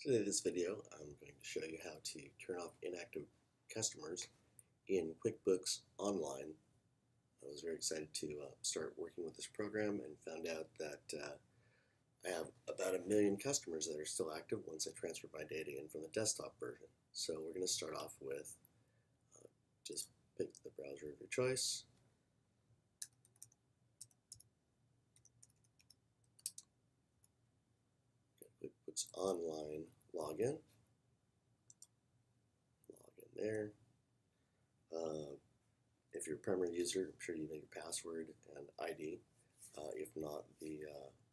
Today in this video, I'm going to show you how to turn off inactive customers in QuickBooks Online. I was very excited to start working with this program and found out that I have about 1 million customers that are still active once I transferred my data in from the desktop version. So we're going to start off with just pick the browser of your choice. QuickBooks Online login. Log in there. If you're a primary user, I'm sure you know your password and ID. If not, the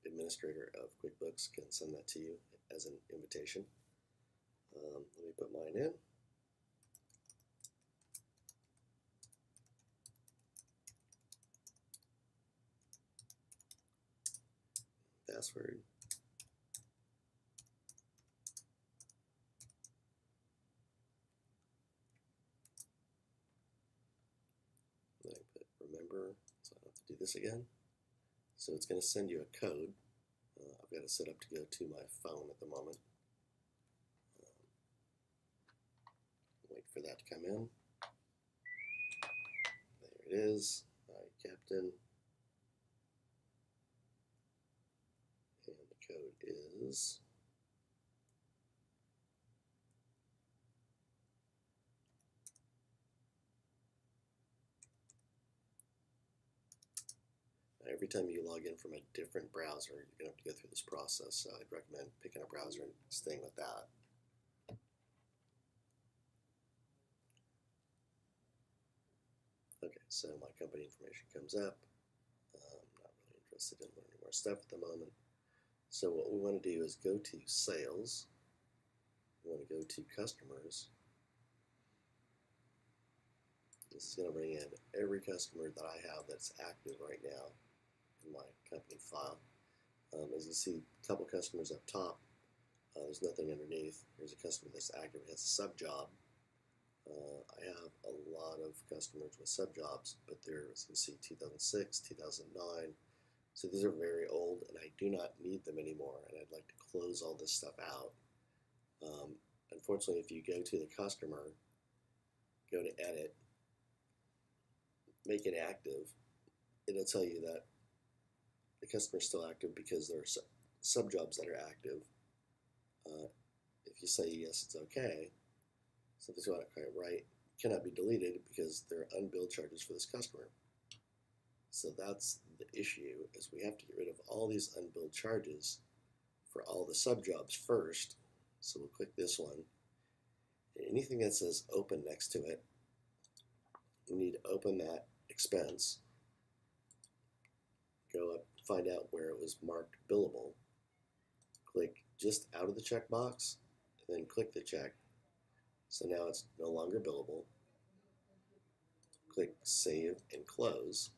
administrator of QuickBooks can send that to you as an invitation. Let me put mine in. Password. Then I put remember, so I don't have to do this again. So it's going to send you a code. I've got it set up to go to my phone at the moment. Wait for that to come in. There it is. Hi, Captain. And the code is every time you log in from a different browser, you're going to have to go through this process. So I'd recommend picking a browser and staying with that. Okay, so my company information comes up. I'm not really interested in learning more stuff at the moment. So what we want to do is go to Sales. We want to go to Customers. This is going to bring in every customer that I have that's active right now in my company file. As you see, a couple customers up top. There's nothing underneath. Here's a customer that's active. It has a sub job. I have a lot of customers with sub jobs, but they're, as you can see, 2006, 2009. So these are very old, and I do not need them anymore, and I'd like to close all this stuff out. Unfortunately, if you go to the customer, go to Edit, make it active, it'll tell you that the customer is still active because there are sub jobs that are active. If you say yes, it's okay. Something's not quite right. Cannot be deleted because there are unbilled charges for this customer. So that's the issue, is we have to get rid of all these unbilled charges for all the sub jobs first. So we'll click this one. And anything that says open next to it, we need to open that expense. Go up, find out where it was marked billable. Click just out of the checkbox, and then click the check. So now it's no longer billable. Click Save and Close.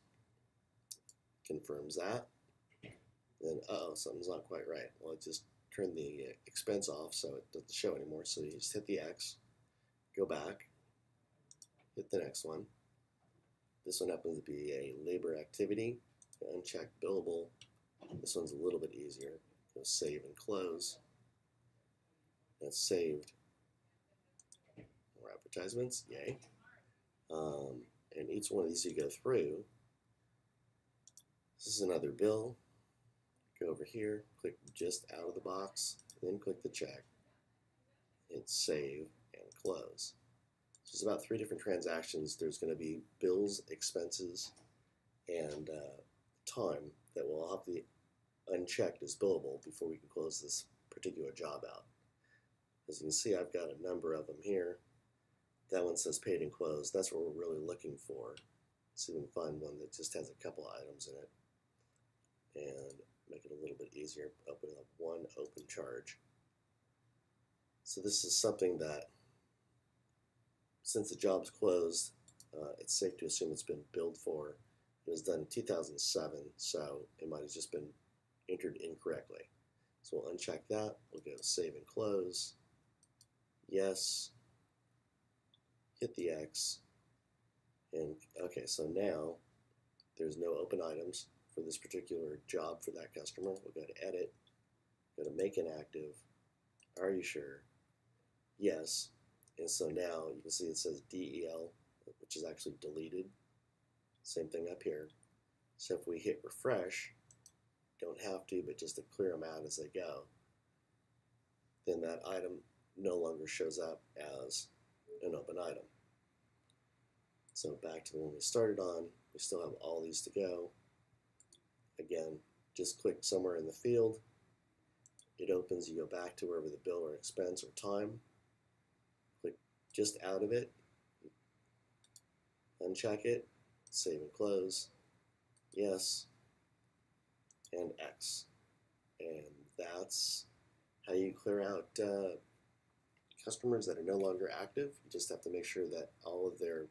Confirms that. Then, uh-oh, something's not quite right. Well, it just turned the expense off, so it doesn't show anymore. So you just hit the X, go back, hit the next one. This one happens to be a labor activity. Uncheck billable. This one's a little bit easier. Go Save and Close. That's saved. More advertisements, yay. And each one of these you go through. This is another bill. Go over here, click just out of the box, then click the check. Hit Save and Close. So it's about 3 different transactions. There's going to be bills, expenses, and time that will all have to be unchecked as billable before we can close this particular job out. As you can see, I've got a number of them here. That one says paid and closed. That's what we're really looking for. So we can find one that just has a couple items in it and make it a little bit easier. Open up one open charge. So this is something that, since the job's closed, it's safe to assume it's been billed for. It was done in 2007, so it might have just been entered incorrectly. So we'll uncheck that. We'll go Save and Close. Yes. Hit the X. And okay, so now there's no open items for this particular job for that customer. We'll go to Edit, go to Make Inactive. Are you sure? Yes. And so now you can see it says DEL, which is actually deleted. Same thing up here. So if we hit refresh, don't have to, but just to clear them out as they go, then that item no longer shows up as an open item. So back to the one we started on, we still have all these to go. Again, just click somewhere in the field. It opens, you go back to wherever the bill or expense or time. Click just out of it, uncheck it, save and close, yes, and X. And that's how you clear out customers that are no longer active. You just have to make sure that all of their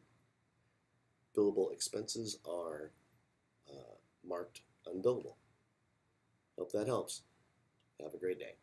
billable expenses are marked unbillable. Hope that helps. Have a great day.